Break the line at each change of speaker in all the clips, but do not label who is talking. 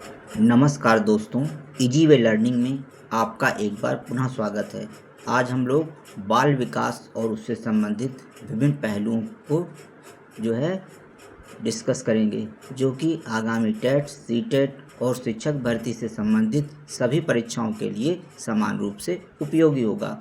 नमस्कार दोस्तों, easy way learning में आपका एक बार पुनः स्वागत है। आज हम लोग बाल विकास और उससे संबंधित विभिन्न पहलुओं को जो है डिस्कस करेंगे, जो कि आगामी टेट, सीटेट और शिक्षक भर्ती से संबंधित सभी परीक्षाओं के लिए समान रूप से उपयोगी होगा।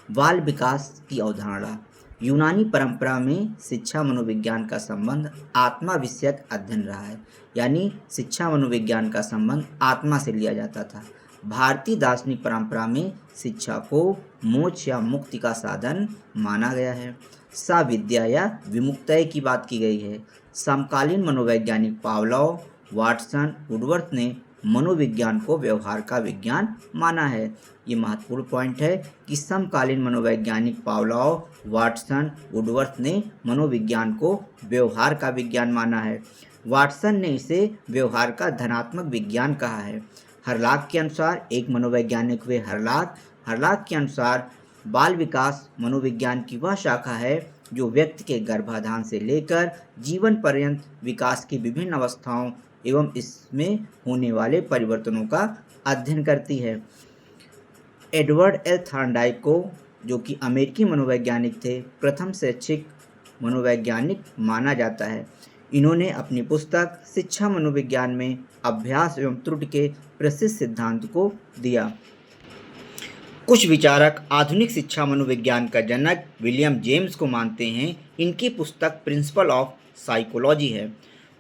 बाल विकास की अवधारणा। यूनानी परंपरा में शिक्षा मनोविज्ञान का संबंध आत्मा विषयक अध्ययन रहा है, यानी शिक्षा मनोविज्ञान का संबंध आत्मा से लिया जाता था। भारतीय दार्शनिक परंपरा में शिक्षा को मोक्ष या मुक्ति का साधन माना गया है। साविद्या या विमुक्तय की बात की गई है। समकालीन मनोवैज्ञानिक पावलोव, वाटसन, वुडवर्थ ने मनोविज्ञान को व्यवहार का विज्ञान माना है। ये महत्वपूर्ण पॉइंट है कि समकालीन मनोवैज्ञानिक पावलोव, वाटसन, वुडवर्थ ने मनोविज्ञान को व्यवहार का विज्ञान माना है। वाटसन ने इसे व्यवहार का धनात्मक विज्ञान कहा है। हरलाक के अनुसार, एक मनोवैज्ञानिक हुए हरलाक के अनुसार बाल विकास मनोविज्ञान की वह शाखा है जो व्यक्ति के गर्भाधान से लेकर जीवन पर्यंत विकास की विभिन्न अवस्थाओं एवं इसमें होने वाले परिवर्तनों का अध्ययन करती है। एडवर्ड एल थॉर्नडाइक को, जो कि अमेरिकी मनोवैज्ञानिक थे, प्रथम शैक्षिक मनोवैज्ञानिक माना जाता है। इन्होंने अपनी पुस्तक शिक्षा मनोविज्ञान में अभ्यास एवं त्रुटि के प्रसिद्ध सिद्धांत को दिया। कुछ विचारक आधुनिक शिक्षा मनोविज्ञान का जनक विलियम जेम्स को मानते हैं। इनकी पुस्तक प्रिंसिपल ऑफ साइकोलॉजी है।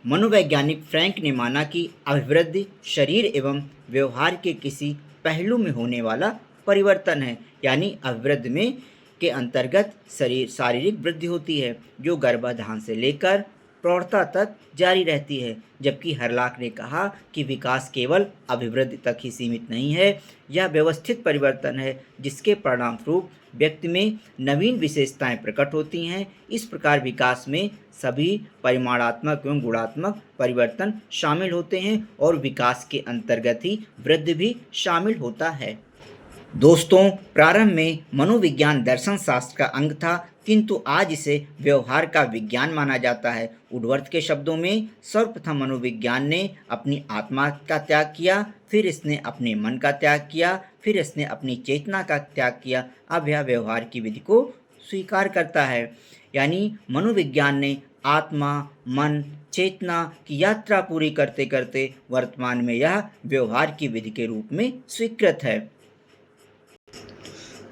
मनोवैज्ञानिक फ्रैंक ने माना कि अभिवृद्धि शरीर एवं व्यवहार के किसी पहलू में होने वाला परिवर्तन है, यानी अभिवृद्धि में के अंतर्गत शारीरिक वृद्धि होती है जो गर्भाधान से लेकर प्रौढ़ता तक जारी रहती है। जबकि हरलाक ने कहा कि विकास केवल अभिवृद्धि तक ही सीमित नहीं है, यह व्यवस्थित परिवर्तन है जिसके परिणामस्वरूप व्यक्ति में नवीन विशेषताएं प्रकट होती हैं। इस प्रकार विकास में सभी परिमाणात्मक एवं गुणात्मक परिवर्तन शामिल होते हैं और विकास के अंतर्गत ही वृद्धि भी शामिल होता है। दोस्तों, प्रारंभ में मनोविज्ञान दर्शन शास्त्र का अंग था, किंतु आज इसे व्यवहार का विज्ञान माना जाता है। वुडवर्थ के शब्दों में, सर्वप्रथम मनोविज्ञान ने अपनी आत्मा का त्याग किया, फिर इसने अपने मन का त्याग किया, फिर इसने अपनी चेतना का त्याग किया। अब यह व्यवहार की विधि को स्वीकार करता है, यानी मनोविज्ञान ने आत्मा, मन, चेतना की यात्रा पूरी करते करते वर्तमान में यह व्यवहार की विधि के रूप में स्वीकृत है।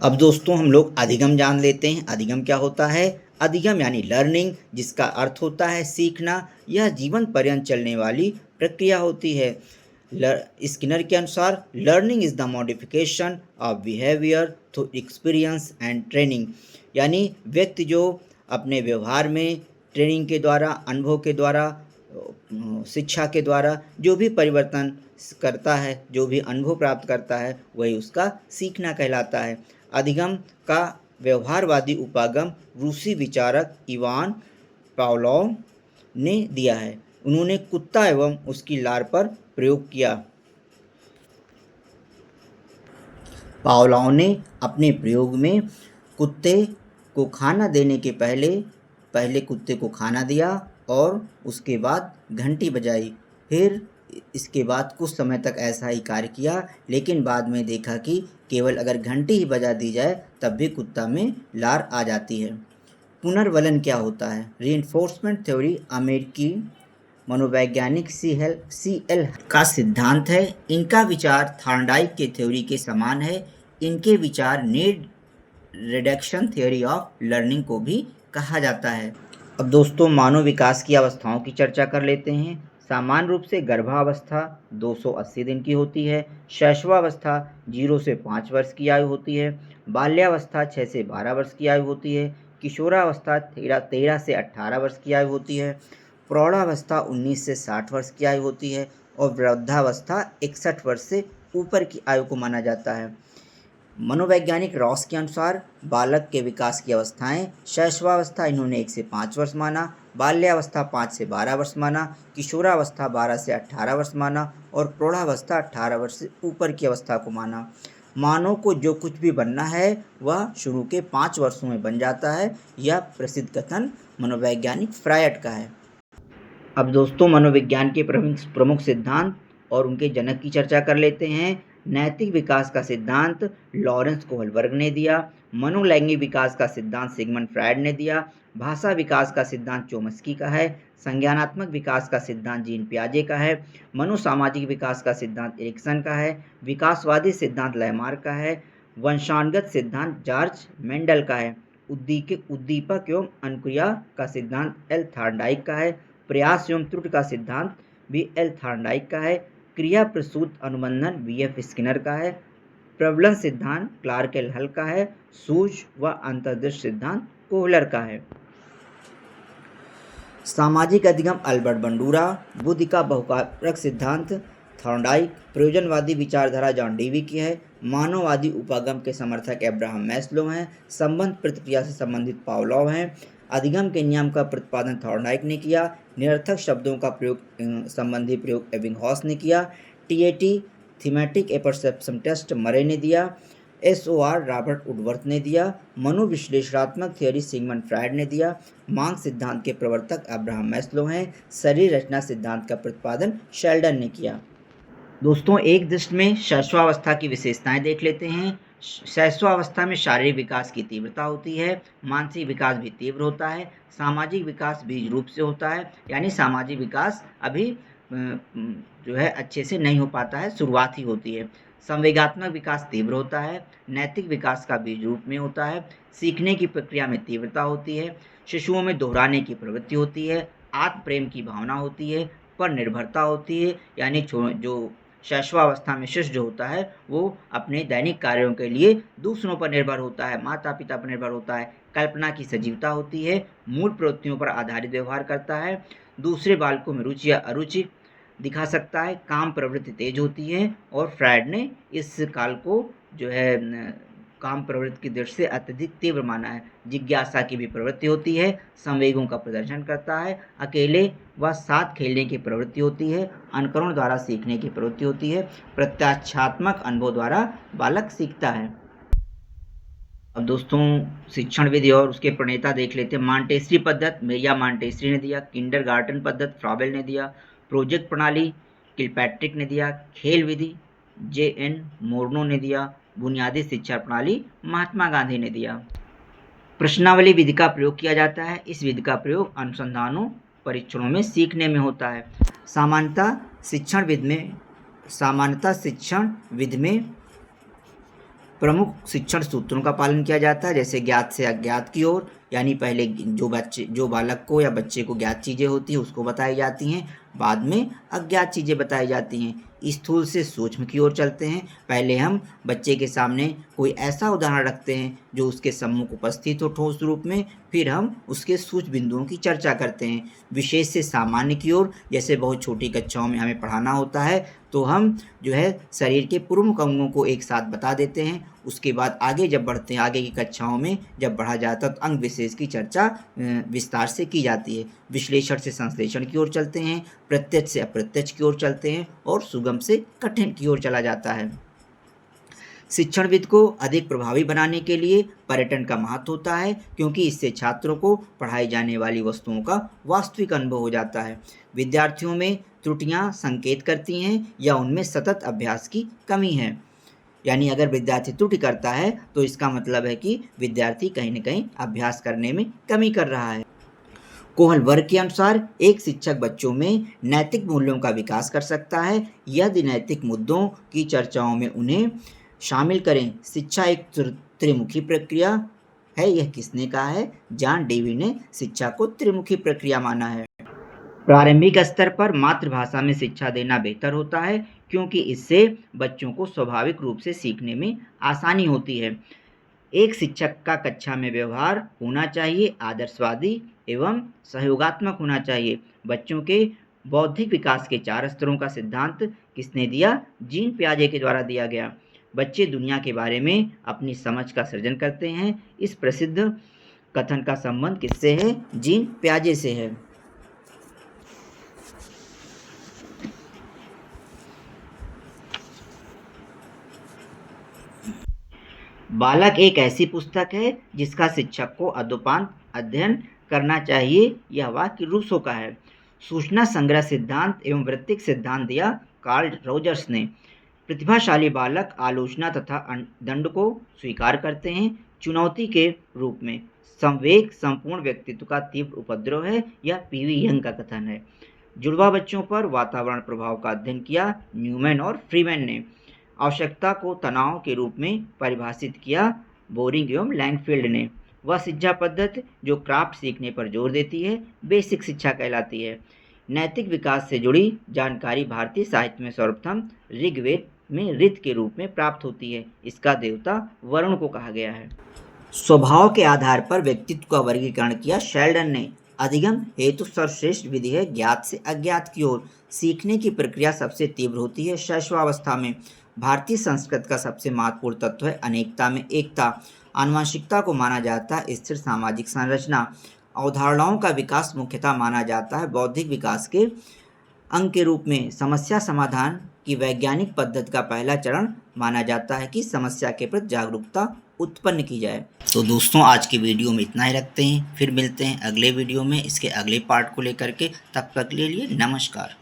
अब दोस्तों हम लोग अधिगम जान लेते हैं। अधिगम क्या होता है? अधिगम यानी लर्निंग, जिसका अर्थ होता है सीखना। यह जीवन पर्यंत चलने वाली प्रक्रिया होती है। स्किनर के अनुसार, learning is the modification of behaviour through experience and training, यानी व्यक्ति जो अपने व्यवहार में ट्रेनिंग के द्वारा, अनुभव के द्वारा, शिक्षा के द्वारा जो भी परिवर्तन करता है, जो भी अनुभव प्राप्त करता है, वही उसका सीखना कहलाता है। अधिगम का व्यवहारवादी उपागम रूसी विचारक इवान पावलोव ने दिया है। उन्होंने कुत्ता एवं उसकी लार पर प्रयोग किया। पावलोव ने अपने प्रयोग में कुत्ते को खाना देने के पहले कुत्ते को खाना दिया और उसके बाद घंटी बजाई। फिर इसके बाद कुछ समय तक ऐसा ही कार्य किया, लेकिन बाद में देखा कि केवल अगर घंटी ही बजा दी जाए तब भी कुत्ता में लार आ जाती है। पुनर्वलन क्या होता है? रीइंफोर्समेंट थ्योरी अमेरिकी मनोवैज्ञानिक CL का सिद्धांत है। इनका विचार थॉर्नडाइक के थ्योरी के समान है। इनके विचार need reduction theory of learning को भी कहा जाता है। अब दोस्तों मानव विकास की अवस्थाओं की चर्चा कर लेते हैं। सामान्य रूप से गर्भावस्था 280 दिन की होती है। शैशवावस्था 0 से 5 वर्ष की आयु होती है। बाल्यावस्था 6 से 12 वर्ष की आयु होती है। किशोरावस्था 13 से 18 वर्ष की आयु होती है। प्रौढ़ावस्था 19 से 60 वर्ष की आयु होती है और वृद्धावस्था 61 वर्ष से ऊपर की आयु को माना जाता है। मनोवैज्ञानिक रॉस के अनुसार बालक के विकास की अवस्थाएं, शैशवावस्था इन्होंने 1 से 5 वर्ष माना, बाल्यावस्था 5 से 12 वर्ष माना, किशोरावस्था 12 से 18 वर्ष माना और प्रौढ़ावस्था 18 वर्ष से ऊपर की अवस्था को माना। मानव को जो कुछ भी बनना है वह शुरू के 5 वर्षों में बन जाता है। यह प्रसिद्ध कथन मनोवैज्ञानिक फ्रायड का है। अब दोस्तों मनोविज्ञान के प्रमुख सिद्धांत और उनके जनक की चर्चा कर लेते हैं। नैतिक विकास का सिद्धांत लॉरेंस कोहलबर्ग ने दिया। मनोलैंगिक विकास का सिद्धांत सिगमंड फ्रायड ने दिया। भाषा विकास का सिद्धांत चोम्स्की का है। संज्ञानात्मक विकास का सिद्धांत जीन पियाजे का है। मनोसामाजिक विकास का सिद्धांत एरिक्सन का है। विकासवादी सिद्धांत लैमार्क का है। वंशानुगत सिद्धांत जॉर्ज मेंडल का है। उद्दीपक एवं अनुक्रिया का सिद्धांत एल थॉर्नडाइक का है। प्रयास एवं त्रुटि का सिद्धांत भी एल थॉर्नडाइक का है। क्रिया प्रसूत अनुबंधन वी.एफ. स्किनर का है। प्रबलन सिद्धांत क्लार्क एल हल का है। सूझ व अंतर्दृष्टि सिद्धांत कोहलर का है। सामाजिक अधिगम अल्बर्ट बंडूरा। बुद्धि का बहुकारक सिद्धांत थॉर्नडाइक। प्रयोजनवादी विचारधारा जॉन डेवी की है। मानववादी उपागम के समर्थक अब्राहम मैस्लो हैं। संबंध प्रतिक्रिया से संबंधित पावलोव हैं। अधिगम के नियम का प्रतिपादन थॉर्नडाइक ने किया। निरर्थक शब्दों का प्रयोग संबंधी प्रयोग एबिंगहॉस ने किया। टीएटी थीमेटिक एपर्सेप्शन टेस्ट मरे ने दिया। एसओआर रॉबर्ट वुडवर्थ ने दिया। मनोविश्लेषणात्मक थियोरी सिगमंड फ्रायड ने दिया। मांग सिद्धांत के प्रवर्तक अब्राहम मैस्लो हैं। शरीर रचना सिद्धांत का प्रतिपादन शेल्डन ने किया। दोस्तों, एक दृष्टि में शैशवावस्था की विशेषताएं देख लेते हैं। शैशवावस्था में शारीरिक विकास की तीव्रता होती है। मानसिक विकास भी तीव्र होता है। सामाजिक विकास बीज रूप से होता है, यानी सामाजिक विकास अभी जो है अच्छे से नहीं हो पाता है, शुरुआत ही होती है। संवेगात्मक विकास तीव्र होता है। नैतिक विकास का बीज रूप में होता है। सीखने की प्रक्रिया में तीव्रता होती है। शिशुओं में दोहराने की प्रवृत्ति होती है। आत्म प्रेम की भावना होती है। पर निर्भरता होती है, यानी जो शैशवावस्था में शिशु जो होता है वो अपने दैनिक कार्यों के लिए दूसरों पर निर्भर होता है, माता पिता पर निर्भर होता है। कल्पना की सजीवता होती है। मूल प्रवृत्तियों पर आधारित व्यवहार करता है। दूसरे बालकों में रुचि या अरुचि दिखा सकता है। काम प्रवृत्ति तेज होती है। और फ्रायड ने इस काल को जो है काम प्रवृत्ति की दृष्टि से अत्यधिक तीव्र माना है। जिज्ञासा की भी प्रवृत्ति होती है। संवेगों का प्रदर्शन करता है। अकेले व साथ खेलने की प्रवृत्ति होती है। अनुकरण द्वारा सीखने की प्रवृत्ति होती है। प्रत्याक्षात्मक अनुभव द्वारा बालक सीखता है। अब दोस्तों, शिक्षण विधि और उसके प्रणेता देख लेते हैं। मॉन्टेसरी पद्धति मेरिया मॉन्टेसरी ने दिया। किंडरगार्टन पद्धति फ्रॉबेल ने दिया। प्रोजेक्ट प्रणाली किलपैट्रिक ने दिया। खेल विधि जे.एन. मोर्नो ने दिया। बुनियादी शिक्षा प्रणाली महात्मा गांधी ने दिया। प्रश्नावली विधि का प्रयोग किया जाता है। इस विधि का प्रयोग अनुसंधानों परीक्षणों में सीखने में होता है। सामान्यतः शिक्षण विधि में प्रमुख शिक्षण सूत्रों का पालन किया जाता है, जैसे ज्ञात से अज्ञात की ओर, यानी पहले जो बालक को या बच्चे को ज्ञात चीज़ें होती हैं उसको बताई जाती हैं, बाद में अज्ञात चीज़ें बताई जाती हैं। स्थूल से सूक्ष्म की ओर चलते हैं। पहले हम बच्चे के सामने कोई ऐसा उदाहरण रखते हैं जो उसके सम्मुख उपस्थित हो ठोस रूप में, फिर हम उसके सूक्ष्म बिंदुओं की चर्चा करते हैं। विशेष से सामान्य की ओर, जैसे बहुत छोटी कक्षाओं में हमें पढ़ाना होता है तो हम जो है शरीर के प्रमुख अंगों को एक साथ बता देते हैं। उसके बाद आगे जब बढ़ते हैं, आगे की कक्षाओं में जब बढ़ा जाता है तो अंग विशेष की चर्चा विस्तार से की जाती है। विश्लेषण से संश्लेषण की ओर चलते हैं। प्रत्यक्ष से अप्रत्यक्ष की ओर चलते हैं और सुगम से कठिन की ओर चला जाता है। शिक्षणविद को अधिक प्रभावी बनाने के लिए पर्यटन का महत्व होता है, क्योंकि इससे छात्रों को पढ़ाई जाने वाली वस्तुओं का वास्तविक अनुभव हो जाता है। विद्यार्थियों में त्रुटियां संकेत करती हैं या उनमें सतत अभ्यास की कमी है, यानी अगर विद्यार्थी त्रुटि करता है तो इसका मतलब है कि विद्यार्थी कहीं न कहीं अभ्यास करने में कमी कर रहा है। कोहलबर्ग के अनुसार एक शिक्षक बच्चों में नैतिक मूल्यों का विकास कर सकता है यदि नैतिक मुद्दों की चर्चाओं में उन्हें शामिल करें। शिक्षा एक त्रिमुखी प्रक्रिया है, यह किसने कहा है? जॉन डेवी ने शिक्षा को त्रिमुखी प्रक्रिया माना है। प्रारंभिक स्तर पर मातृभाषा में शिक्षा देना बेहतर होता है, क्योंकि इससे बच्चों को स्वाभाविक रूप से सीखने में आसानी होती है। एक शिक्षक का कक्षा में व्यवहार होना चाहिए आदर्शवादी एवं सहयोगात्मक होना चाहिए। बच्चों के बौद्धिक विकास के 4 स्तरों का सिद्धांत किसने दिया? जीन पियाजे के द्वारा दिया गया। बच्चे दुनिया के बारे में अपनी समझ का सृजन करते हैं। इस प्रसिद्ध कथन का संबंध किससे है? जीन पियाजे से है। बालक एक ऐसी पुस्तक है जिसका शिक्षक को अदोपांत अध्ययन करना चाहिए। यह वाक्य रूसो का है। सूचना संग्रह सिद्धांत एवं वृत्तिक सिद्धांत दिया कार्ल रोजर्स ने। प्रतिभाशाली बालक आलोचना तथा दंड को स्वीकार करते हैं चुनौती के रूप में। संवेग संपूर्ण व्यक्तित्व का तीव्र उपद्रव है, यह पीवी यंग का कथन है। जुड़वा बच्चों पर वातावरण प्रभाव का अध्ययन किया न्यूमैन और फ्रीमैन ने। आवश्यकता को तनाव के रूप में परिभाषित किया बोरिंग एवं लैंगफील्ड ने। वह शिक्षा पद्धति जो क्राफ्ट सीखने पर जोर देती है बेसिक शिक्षा कहलाती है। नैतिक विकास से जुड़ी जानकारी भारतीय साहित्य में सर्वप्रथम ऋग्वेद में ऋत के रूप में प्राप्त होती है। इसका देवता वरुण को कहा गया है। स्वभाव के आधार पर व्यक्तित्व का वर्गीकरण किया शेल्डन ने। अधिगम हेतु सर्वश्रेष्ठ विधि है ज्ञात से अज्ञात की ओर। सीखने की प्रक्रिया सबसे तीव्र होती है शैशवावस्था में। भारतीय संस्कृति का सबसे महत्वपूर्ण तत्व है अनेकता में एकता। आनुवंशिकता को माना जाता है स्थिर सामाजिक संरचना। अवधारणाओं का विकास मुख्यतः माना जाता है बौद्धिक विकास के अंग के रूप में। समस्या समाधान की वैज्ञानिक पद्धति का पहला चरण माना जाता है कि समस्या के प्रति जागरूकता उत्पन्न की जाए। तो दोस्तों आज की वीडियो में इतना ही रखते हैं, फिर मिलते हैं अगले वीडियो में इसके अगले पार्ट को लेकर के। तब तक के लिए नमस्कार।